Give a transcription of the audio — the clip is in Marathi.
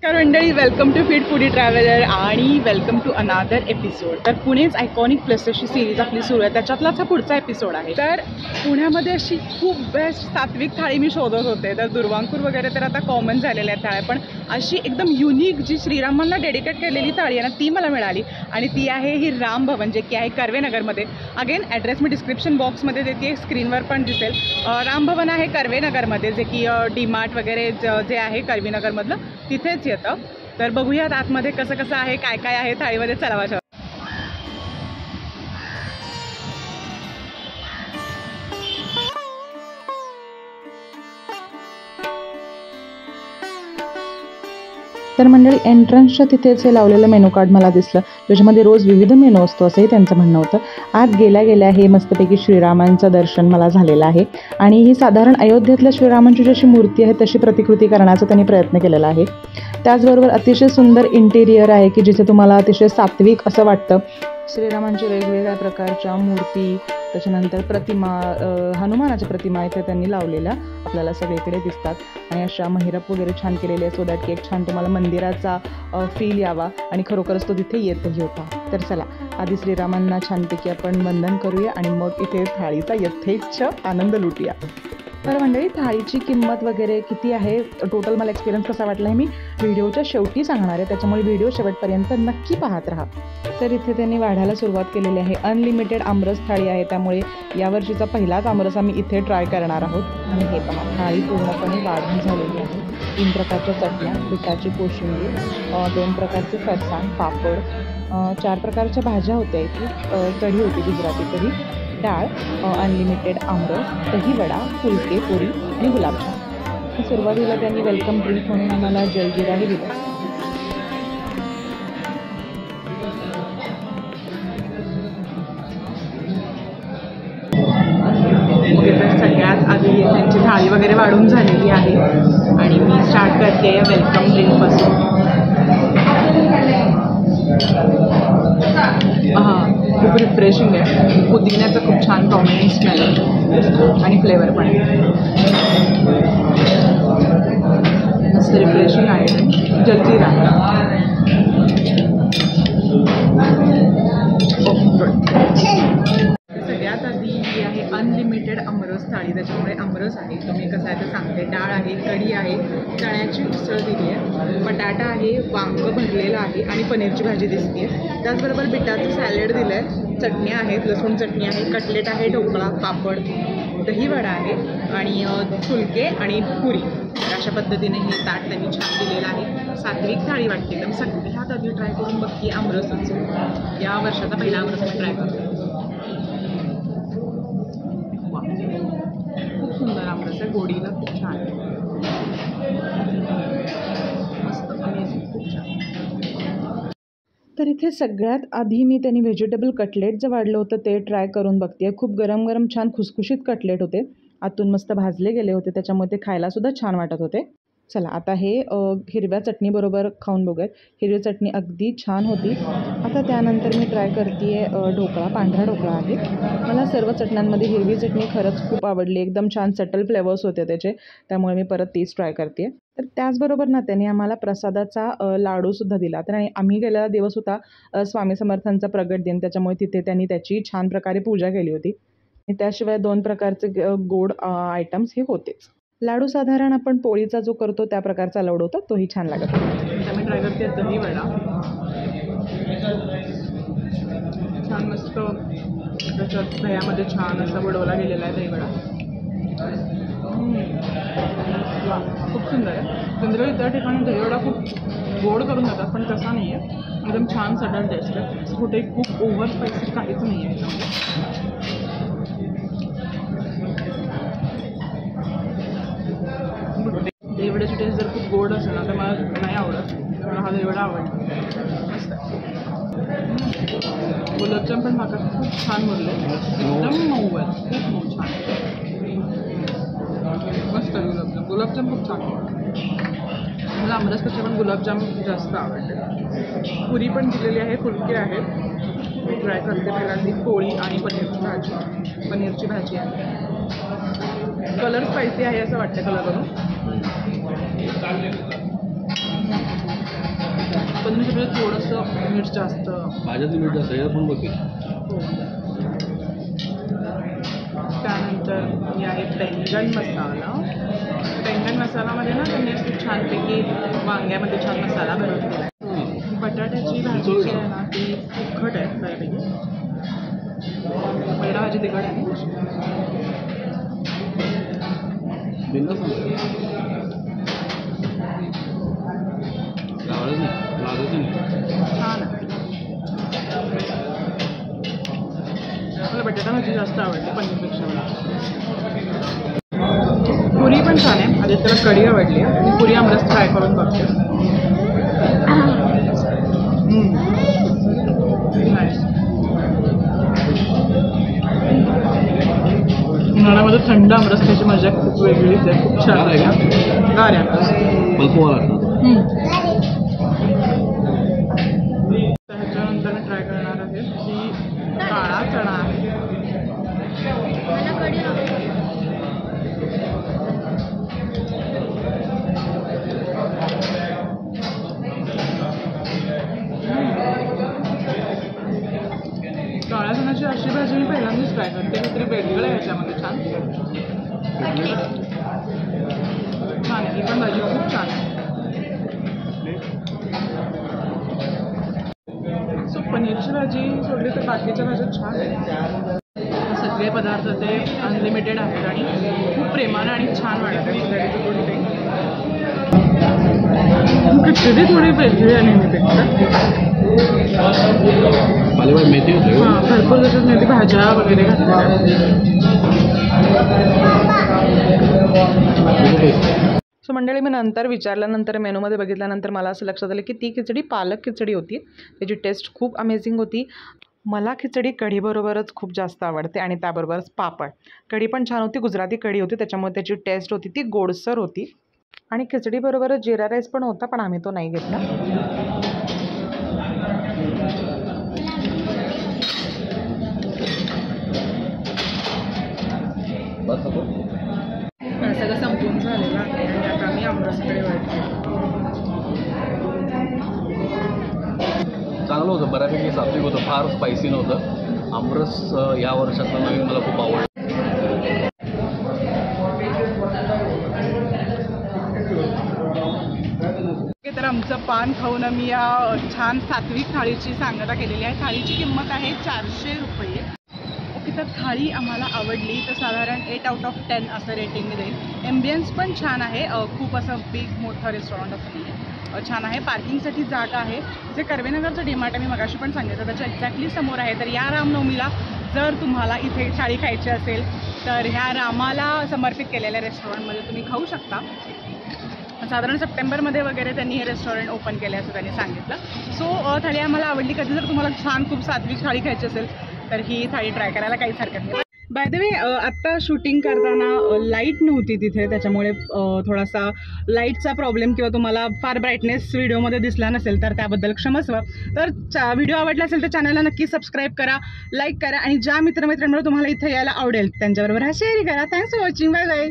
नमस्कार मंडळी, welcome to Feed Foodie Traveller आणि वेलकम टू अनादर एपिसोड. तर पुणेच आयकॉनिक प्लेसेसची सिरीज आपली सुरू आहे, त्याच्यातलाच हा पुढचा एपिसोड आहे. तर पुण्यामध्ये अशी खूप बेस्ट सात्विक थाळी मी शोधत होते. तर दुर्वांकूर वगैरे तर आता कॉमन झालेल्या आहेत थाळ्या, पण अशी एकदम युनिक जी श्रीरामांना डेडिकेट केलेली थाळी आहे ना, ती मला मिळाली. आणि ती आहे ही राम भवन, जे की आहे कर्वेनगरमध्ये. अगेन ॲड्रेस मी डिस्क्रिप्शन बॉक्समध्ये देते, स्क्रीनवर पण दिसेल. राम भवन आहे कर्वेनगरमध्ये, जे की डीमार्ट वगैरे जे आहे कर्वेनगरमधलं तिथेच येतं. तर बघूयात आतमध्ये कसं कसं आहे, काय काय आहे थाळीमध्ये. चला माझ्या. तर मंडळी, एंट्रन्सच्या तिथेच हे लावलेलं मेनू कार्ड मला दिसलं, ज्याच्यामध्ये रोज विविध मेनू असतो असंही त्यांचं म्हणणं होतं. आत गेल्या गेल्या हे मस्तपैकी श्रीरामांचं दर्शन मला झालेलं आहे. आणि ही साधारण अयोध्येतल्या श्रीरामांची जशी मूर्ती आहे तशी प्रतिकृती करण्याचा त्यांनी प्रयत्न केलेला आहे. त्याचबरोबर अतिशय सुंदर इंटेरियर आहे की जिथे तुम्हाला अतिशय सात्विक असं वाटतं. श्रीरामांच्या वेगवेगळ्या प्रकारच्या मूर्ती, त्याच्यानंतर प्रतिमा, हनुमानाच्या प्रतिमा इथे त्यांनी लावलेल्या आपल्याला सगळीकडे दिसतात. आणि अशा महिरप वगैरे छान केलेले आहे, सो दॅट की एक छान तुम्हाला मंदिराचा फील यावा. आणि खरोखरच तो तिथे येतही होता. तर चला, आधी श्रीरामांना छानपैकी आपण वंदन करूया आणि मग इथे थाळीचा यथेच्छ आनंद लुटूया. तर मंडळी, थाळीची किंमत वगैरे किती आहे, टोटल मला एक्सपिरियन्स कसा वाटला हे मी व्हिडिओच्या शेवटी सांगणार आहे, त्याच्यामुळे व्हिडिओ शेवटपर्यंत नक्की पाहत राहा. तर इथे त्यांनी वाढायला सुरुवात केलेली आहे. अनलिमिटेड आमरस थाळी आहे, त्यामुळे यावर्षीचा पहिलाच आमरस आम्ही इथे ट्राय करणार आहोत. आणि हे पहा, थाळी पूर्णपणे वाढून झालेली आहे. 3 प्रकारच्या चटण्या, पिठाची कोशिंबीर, 2 प्रकारचे फरसाण, पापड, 4 प्रकारच्या भाज्या होत्या इथे, कढी होती, गुजराती कढी, डाळ, अनलिमिटेड आमरस, दही वडा, फुलके, पुरी आणि गुलाबजाम. सुरुवातीला त्यांनी वेलकम ड्रिंक म्हणून आम्हाला जलजिराही दिलं. सगळ्यात आधी त्यांची थाळी वगैरे वाढून झालेली आहे आणि मी स्टार्ट करते वेलकम ड्रिंकपासून. खूप रिफ्रेशिंग आहे. पुदिन्याचं खूप छान प्रॉमिनंट स्मेल आहे आणि फ्लेवर पण आहे. मस्त रिफ्रेशिंग आहे. जलजीरा सगळ्यात आधी ही आहे अनलिमिटेड आमरस थाळी. त्याच्यामुळे आमरस आहे, तुम्ही कसं आहे तर सांगते. डाळ आहे, कढी आहे, चण्याची उसळ दिली आहे, बटाटा आहे, वांगं भरलेलं आहे आणि पनीरची भाजी दिसते. त्याचबरोबर बिटाचं सॅलड दिलं आहे, चटण्या आहेत, लसूण चटणी आहे, कटलेट आहे, ढोकळा, पापड, दही वडा आहे आणि फुलके आणि पुरी. अशा पद्धतीने हे ताट त्यांनी छान दिलेलं आहे. सात्विक थाळी वाटते एकदम. सगळ्यात आधी ट्राय करून बघते आमरसच. या वर्षाचा पहिला आमरस मी ट्राय करते. खूप सुंदर आमरस आहे, गोडीला खूप छान आहे, मस्त अमेझिंग, खूप छान. तर इथे सगळ्यात आधी मी त्यांनी व्हेजिटेबल कटलेट जे वाढलं होतं ते ट्राय करून बघते. खूप गरम गरम छान खुसखुशीत कटलेट होते, आतून मस्त भाजले गेले होते, त्याच्यामुळे ते खायलासुद्धा छान वाटत होते. चला, आता हे हिरव्या चटणीबरोबर खाऊन बघूयात. हिरवी चटणी अगदी छान होती. आता त्यानंतर मी ट्राय करते आहे ढोकळा. पांढरा ढोकळा आहे. मला सर्व चटण्यांमध्ये हिरवी चटणी खरंच खूप आवडली. एकदम छान सटल फ्लेवर्स होते त्याचे, त्यामुळे मी परत तीच ट्राय करते. तर त्याचबरोबर ना, त्यांनी आम्हाला प्रसादाचा लाडूसुद्धा दिला. तर आम्ही गेलेला दिवस होता स्वामी समर्थांचा प्रगट दिन, त्याच्यामुळे तिथे त्यांनी त्याची छान प्रकारे पूजा केली होती. आणि त्याशिवाय 2 प्रकारचे गोड आयटम्स हे होतेच. लाडू साधारण आपण पोळीचा जो करतो त्या प्रकारचा लाडू होता, तोही छान लागत होता. मी ट्राय करते दही वडा. छान मस्त त्याच्यात दह्यामध्ये छान असा बुडवला गेलेला आहे दही वडा. खूप सुंदर आहे. जनरली त्या ठिकाणी दही वडा खूप गोड करून जातात, पण तसा नाही आहे. एकदम छान सटल टेस्ट आहे. कुठे खूप ओव्हर स्पायसी काहीच नाही आहे. दहीवड्याची टेस्ट जर खूप गोड असेल ना तर मला नाही आवडत, मला हा दहीवडा आवडतो. मस्त. गुलाबजाम पण भाकर खूप छान बोलले, एकदम मऊ आहे, खूप मऊ, छान मस्त गुलाबजाम खूप छान. मला आमरसपेक्षा पण गुलाबजाम जास्त आवडते. पुरी पण दिलेली आहे, फुलके आहेत. ट्राय करते पहिल्यांदा पोळी आणि पनीरची भाजी आहे. कलर स्पायसी आहे असं वाटतं कलर करून. वजनीसाठी थोडंसं मीठ जास्त, भाज्यातली मीठ जास्त आहे पण बघ. त्यानंतर हे आहे बैंगन मसाला. बैंगन मसालामध्ये ना त्यांनी खूप छानपैकी वांग्यामध्ये छान मसाला भरून दिला आहे. बटाट्याची भाजी जी आहे ना ती तिखट आहे बऱ्यापैकी. बटाटा भाजी तिखट आहे. छान आहे. मला बटाटा भाजी जास्त आवडते पनीरपेक्षा. पुरी पण छान आहे. आधी त्याला कढी आवडली आहे. मी पुरी आमरस ट्राय करून बघते. उन्हाळ्यामध्ये थंड आमरस खायची मजा खूप वेगळीच आहे. खूप छान आहे. गाऱ्या त्याच्यानंतर मी ट्राय करणार आहे की काळा चणा आहे. काळ्या चण्याची अशी भाजी मी पहिल्यांदाच ट्राय करते. काहीतरी वेगळं आहे याच्यामध्ये. छान छान आहे. ही पण भाजी खूप छान आहे. सो पनीरची भाजी सोडली तर बाकीच्या भाज्या छान आहेत. सगळे पदार्थ ते अनलिमिटेड आहेत आणि खूप प्रेमानं आणि छान वाटतं. किती थोडी वेगळी आहे नेहमीपेक्षा. मेथी होते. हां, भरपूर त्याच्यात मेथी भाज्या वगैरे घातलेल्या. सो मंडळी, मी नंतर विचारल्यानंतर मेनूमध्ये बघितल्यानंतर मला असं लक्षात आलं की ती खिचडी पालक खिचडी होती. त्याची टेस्ट खूप अमेझिंग होती. मला खिचडी कढीबरोबरच खूप जास्त आवडते आणि त्याबरोबरच पापड. कढी पण छान होती. गुजराती कढी होती त्याच्यामुळे त्याची टेस्ट होती ती गोडसर होती. आणि खिचडीबरोबरच जिरा राईस पण होता पण आम्ही तो नाही घेतला. सगळं संपून झालेलं आहे आणि आता आम्ही आमरसकडे वळतो. चांगलं होतं. बऱ्यापैकी सात्विक होतं. फार स्पायसी नव्हतं. आमरस या वर्षातलं नवीन मला खूप आवडलं. तर आमचं पान खाऊन मी या छान सात्विक थाळीची सांगता केलेली आहे. थाळीची किंमत आहे 400 रुपये. ओके, तर थाळी आम्हाला आवडली तर साधारण 8 आउट ऑफ 10 असं रेटिंग मी देईल. ॲम्बियन्स पण छान आहे. खूप असं बिग मोठं रेस्टॉरंट असं नाही आहे. छान आहे. पार्किंगसाठी जागा आहे. जे कर्वेनगरचं डीमार्ट आहे मी मगाशी पण सांगितलं त्याच्या एक्झॅक्टली समोर आहे. तर या रामनवमीला जर तुम्हाला इथे थाळी खायची असेल तर ह्या रामाला समर्पित केलेल्या रेस्टॉरंटमध्ये तुम्ही खाऊ शकता. साधारण सप्टेंबरमध्ये वगैरे त्यांनी हे रेस्टॉरंट ओपन केले असं त्यांनी सांगितलं. सो थाळी आम्हाला आवडली. कधी जर तुम्हाला छान खूप सात्विक थाळी खायची असेल तर ही थाळी ट्राय करायला काहीच हरकत नाही. बाय द वे, आत्ता शूटिंग करताना लाईट नव्हती तिथे त्याच्यामुळे थोडासा लाईटचा प्रॉब्लेम किंवा तुम्हाला फार ब्राईटनेस व्हिडिओमध्ये दिसला नसेल तर त्याबद्दल क्षमस्व. तर व्हिडिओ आवडला असेल तर चॅनलला नक्की सबस्क्राईब करा, लाईक करा आणि ज्या मित्रमैत्रिणींवर तुम्हाला इथे यायला आवडेल त्यांच्याबरोबर हा शेअर करा. Thanks for watching. Bye bye.